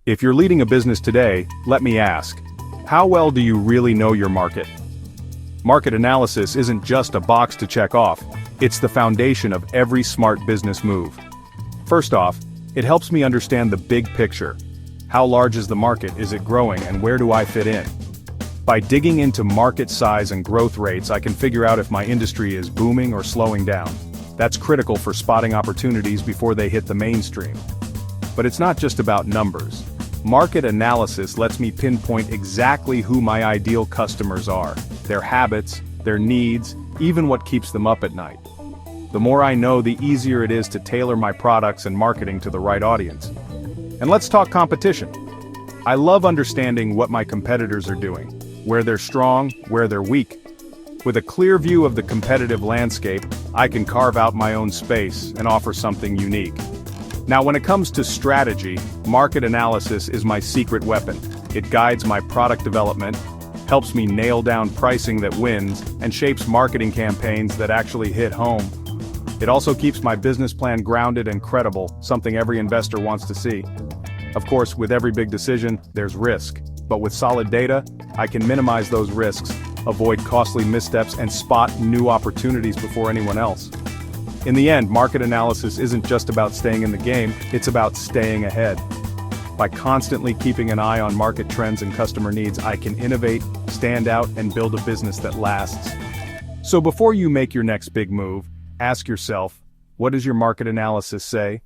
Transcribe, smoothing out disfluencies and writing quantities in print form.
If you're leading a business today, let me ask, how well do you really know your market? Market analysis isn't just a box to check off, it's the foundation of every smart business move. First off, it helps me understand the big picture. How large is the market, is it growing, and where do I fit in? By digging into market size and growth rates, I can figure out if my industry is booming or slowing down. That's critical for spotting opportunities before they hit the mainstream. But it's not just about numbers. Market analysis lets me pinpoint exactly who my ideal customers are, their habits, their needs, even what keeps them up at night. The more I know, the easier it is to tailor my products and marketing to the right audience. And let's talk competition. I love understanding what my competitors are doing, where they're strong, where they're weak. With a clear view of the competitive landscape, I can carve out my own space and offer something unique. Now, when it comes to strategy, market analysis is my secret weapon. It guides my product development, helps me nail down pricing that wins, and shapes marketing campaigns that actually hit home. It also keeps my business plan grounded and credible, something every investor wants to see. Of course, with every big decision, there's risk. But with solid data, I can minimize those risks, avoid costly missteps, and spot new opportunities before anyone else. In the end, market analysis isn't just about staying in the game, it's about staying ahead. By constantly keeping an eye on market trends and customer needs, I can innovate, stand out, and build a business that lasts. So before you make your next big move, ask yourself, what does your market analysis say?